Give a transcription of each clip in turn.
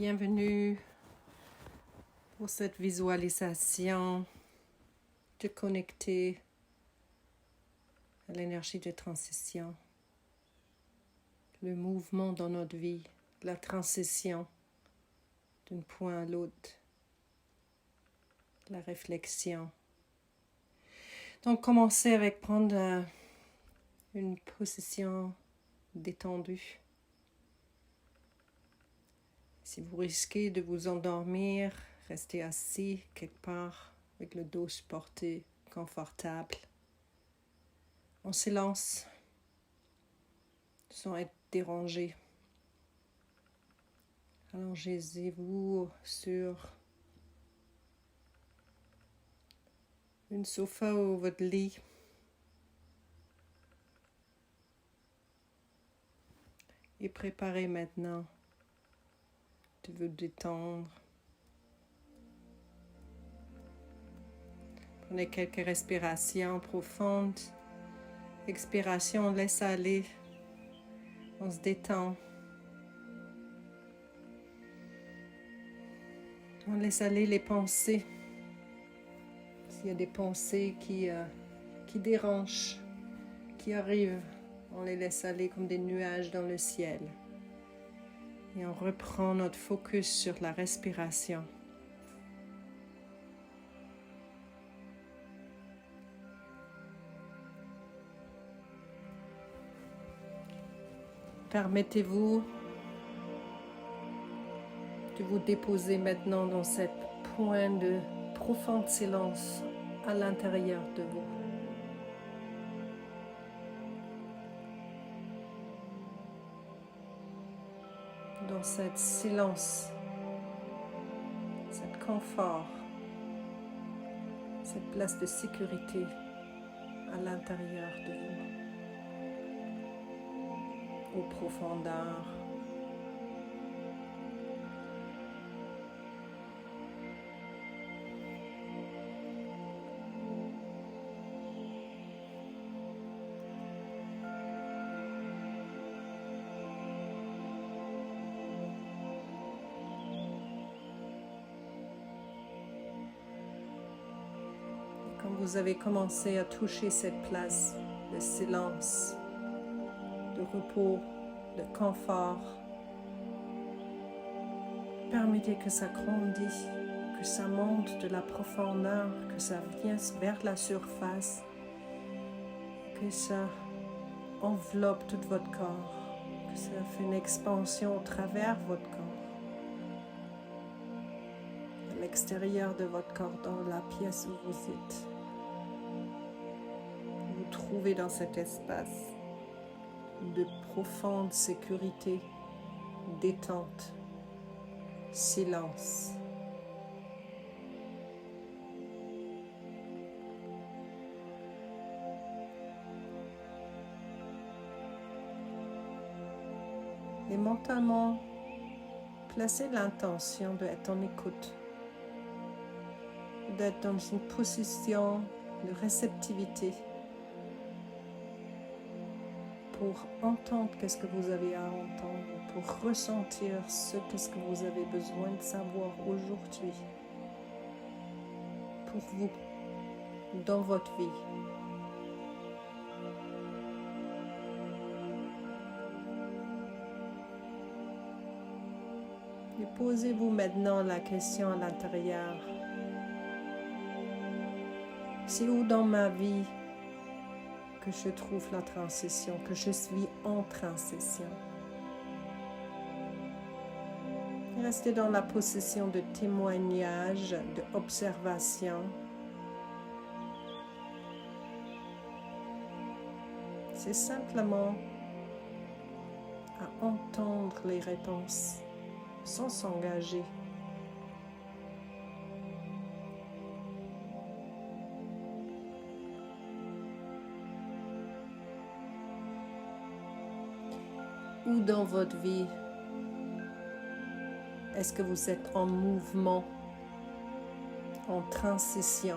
Bienvenue pour cette visualisation de connecter à l'énergie de transition, le mouvement dans notre vie, la transition d'un point à l'autre, la réflexion. Donc, commencez avec prendre une position détendue. Si vous risquez de vous endormir, restez assis quelque part avec le dos supporté, confortable, en silence, sans être dérangé. Allongez-vous sur une sofa ou votre lit. Et préparez maintenant de vous détendre. Prenez quelques respirations profondes. Expiration, on laisse aller. On se détend. On laisse aller les pensées. S'il y a des pensées qui dérangent, qui arrivent, on les laisse aller comme des nuages dans le ciel. Et on reprend notre focus sur la respiration. Permettez-vous de vous déposer maintenant dans cette point de profond silence à l'intérieur de vous. Dans cet silence, cet confort, cette place de sécurité à l'intérieur de vous, aux profondeurs. Quand vous avez commencé à toucher cette place de silence, de repos, de confort, permettez que ça grandisse, que ça monte de la profondeur, que ça vienne vers la surface, que ça enveloppe tout votre corps, que ça fait une expansion au travers votre corps, à l'extérieur de votre corps, dans la pièce où vous êtes. Vous trouvez dans cet espace de profonde sécurité, détente, silence. Et mentalement, placez l'intention d'être en écoute, d'être dans une position de réceptivité pour entendre qu'est-ce que vous avez à entendre, pour ressentir qu'est-ce que vous avez besoin de savoir aujourd'hui pour vous, dans votre vie. Et posez-vous maintenant la question à l'intérieur. C'est où dans ma vie que je trouve la transition, que je suis en transition? Restez dans la position de témoignage, d'observation. C'est simplement à entendre les réponses sans s'engager. Où dans votre vie est-ce que vous êtes en mouvement, en transition?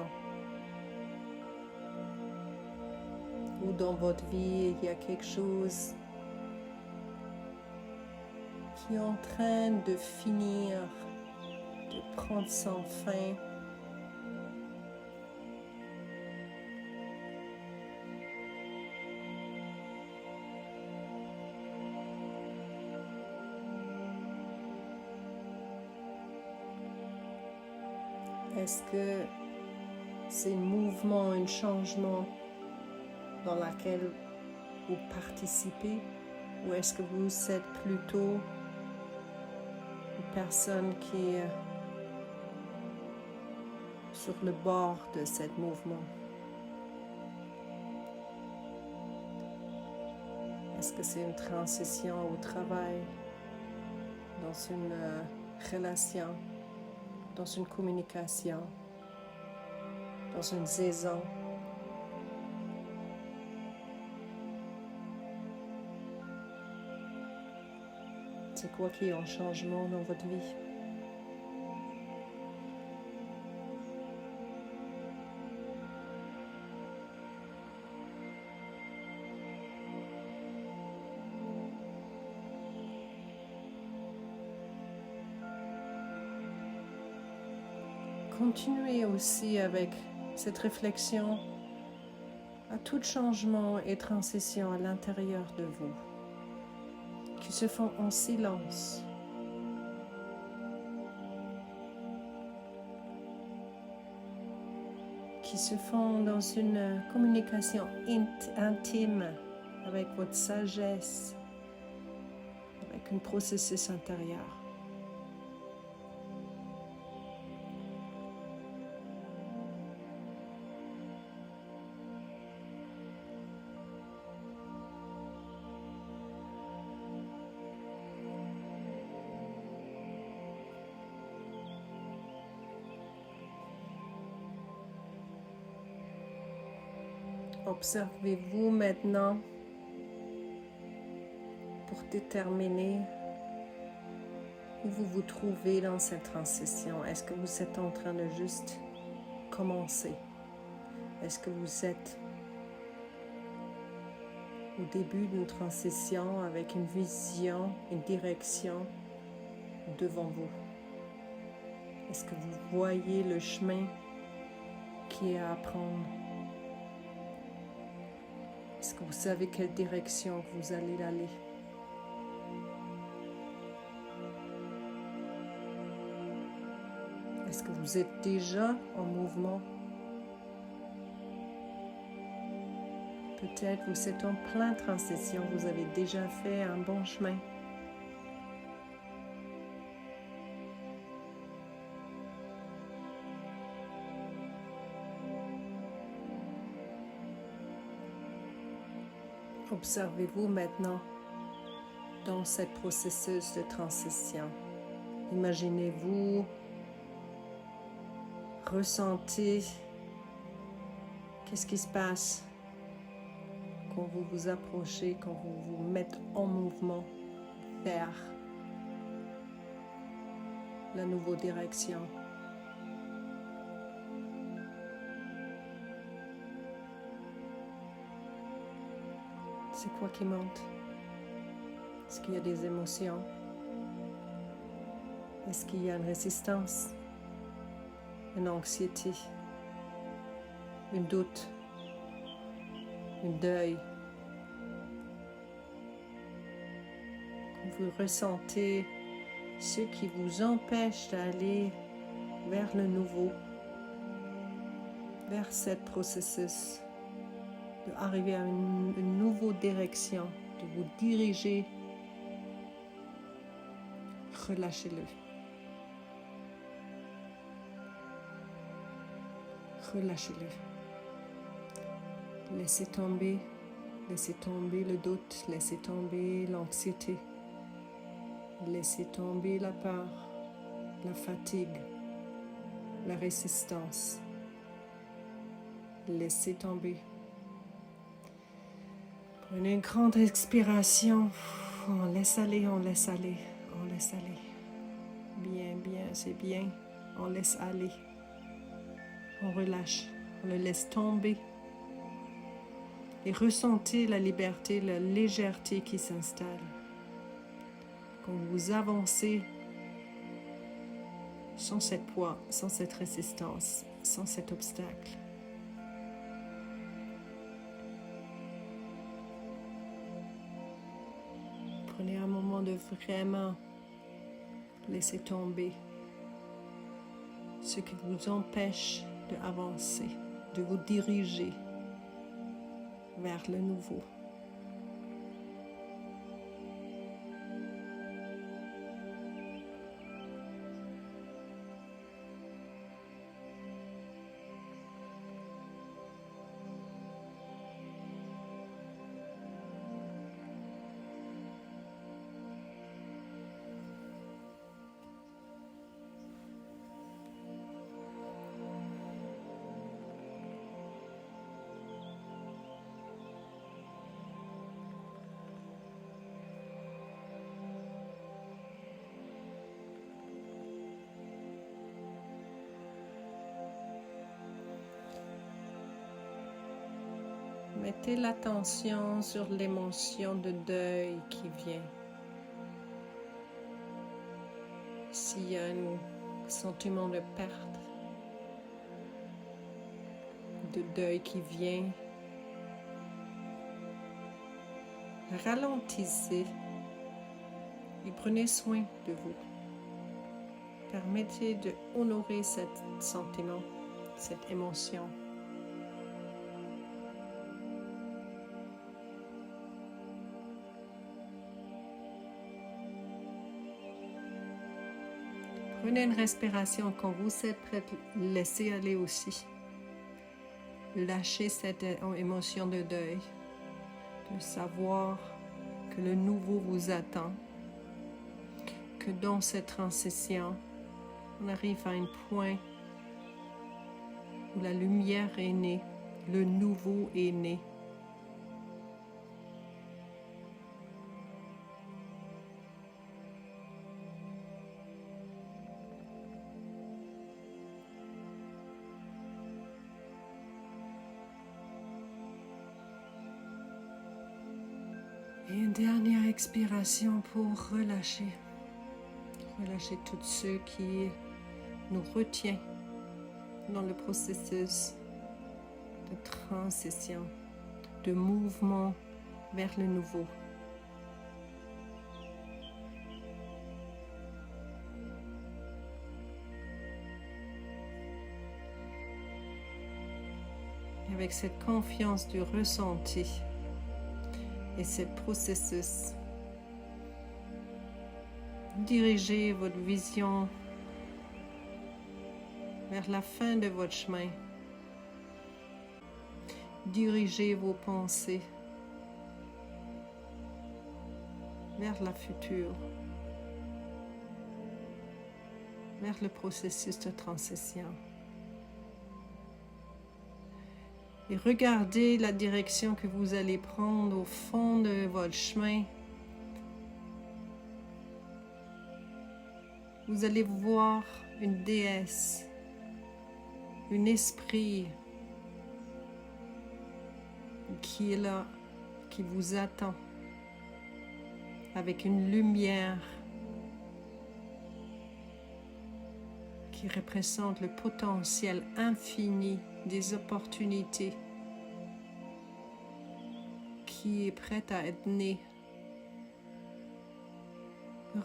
Où dans votre vie il y a quelque chose qui est en train de finir, de prendre son fin. Est-ce que ces mouvements, un changement dans lequel vous participez, ou est-ce que vous êtes plutôt une personne qui est sur le bord de ce mouvement? Est-ce que c'est une transition au travail, dans une relation, dans une communication, dans une saison? C'est quoi qui est en changement dans votre vie? Continuez aussi avec cette réflexion à tout changement et transition à l'intérieur de vous, qui se font en silence. Qui se font dans une communication intime avec votre sagesse, avec un processus intérieur. Observez-vous maintenant pour déterminer où vous vous trouvez dans cette transition. Est-ce que vous êtes en train de juste commencer? Est-ce que vous êtes au début d'une transition avec une vision, une direction devant vous? Est-ce que vous voyez le chemin qui est à prendre? Est-ce que vous savez quelle direction vous allez aller? Est-ce que vous êtes déjà en mouvement? Peut-être vous êtes en pleine transition, vous avez déjà fait un bon chemin. Observez-vous maintenant dans ce processus de transition. Imaginez-vous, ressentez qu'est-ce qui se passe quand vous vous approchez, quand vous vous mettez en mouvement vers la nouvelle direction. C'est quoi qui monte? Est-ce qu'il y a des émotions? Est-ce qu'il y a une résistance? Une anxiété? Un doute? Un deuil? Vous ressentez ce qui vous empêche d'aller vers le nouveau, vers ce processus, d'arriver à une nouvelle direction, de vous diriger. Relâchez-le. Relâchez-le. Laissez tomber le doute, laissez tomber l'anxiété, laissez tomber la peur, la fatigue, la résistance. Laissez tomber. Prenez une grande expiration. On laisse aller, on laisse aller, on laisse aller. Bien, bien, c'est bien. On laisse aller. On relâche, on le laisse tomber. Et ressentez la liberté, la légèreté qui s'installe. quand vous avancez sans cette poids, sans cette résistance, sans cet obstacle. Prenez un moment de vraiment laisser tomber ce qui vous empêche d'avancer, de vous diriger vers le nouveau. Mettez l'attention sur l'émotion de deuil qui vient. S'il y a un sentiment de perte, de deuil qui vient, ralentissez et prenez soin de vous. Permettez d'honorer ce sentiment, cette émotion. Prenez une respiration quand vous êtes prêt, laissez aller aussi. Lâchez cette émotion de deuil, de savoir que le nouveau vous attend, que dans cette transition, on arrive à un point où la lumière est née, le nouveau est né. Et une dernière expiration pour relâcher. Relâcher tout ce qui nous retient dans le processus de transition, de mouvement vers le nouveau. Avec cette confiance du ressenti, et ce processus, dirigez votre vision vers la fin de votre chemin. Dirigez vos pensées vers la future, vers le processus de transition. Et regardez la direction que vous allez prendre au fond de votre chemin. Vous allez voir une déesse, un esprit qui est là, qui vous attend, avec une lumière qui représente le potentiel infini des opportunités, qui est prête à être née.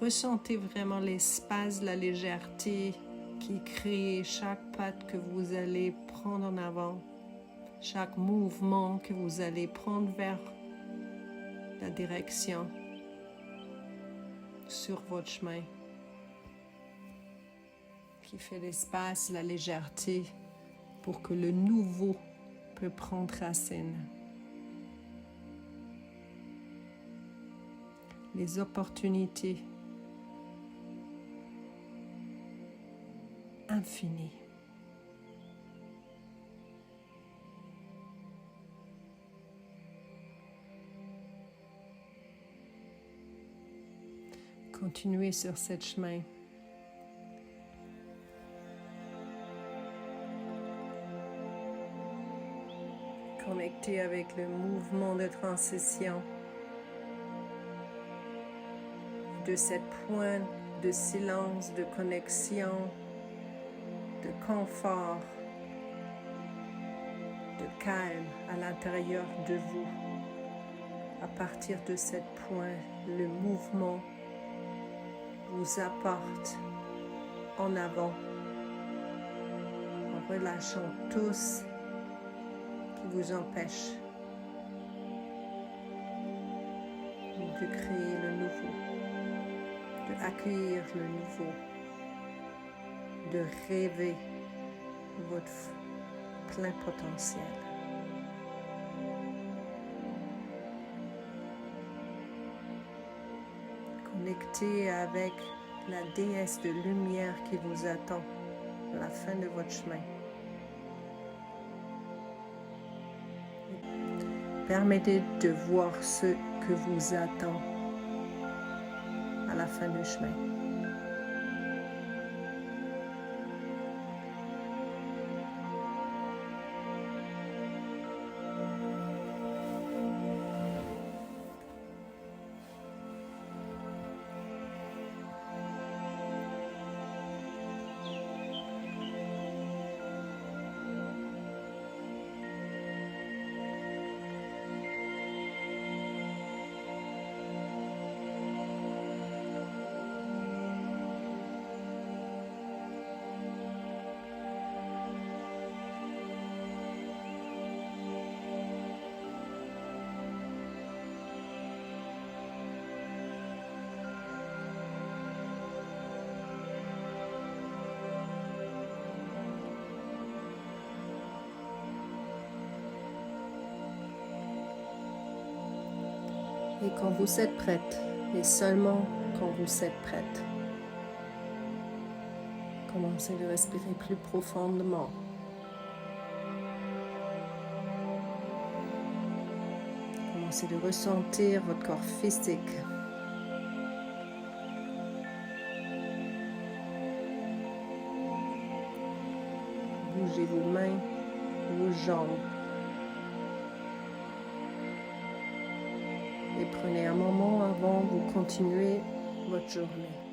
Ressentez vraiment l'espace, la légèreté qui crée chaque patte que vous allez prendre en avant, chaque mouvement que vous allez prendre vers la direction sur votre chemin, qui fait l'espace, la légèreté pour que le nouveau peut prendre racine. Les opportunités infinies. Continuez sur ce chemin. Connectez avec le mouvement de transition. de cette point de silence, de connexion, de confort, de calme à l'intérieur de vous. À partir de ce point, le mouvement vous apporte en avant, en relâchant tout ce qui vous empêche de créer le nouveau, de accueillir le nouveau, de rêver votre plein potentiel. Connectez avec la déesse de lumière qui vous attend à la fin de votre chemin. Permettez de voir ce que vous attend à la fin du chemin. Et quand vous êtes prête, et seulement quand vous êtes prête, commencez de respirer plus profondément. Commencez de ressentir votre corps physique. Bougez vos mains, vos jambes. Et prenez un moment avant de continuer votre journée.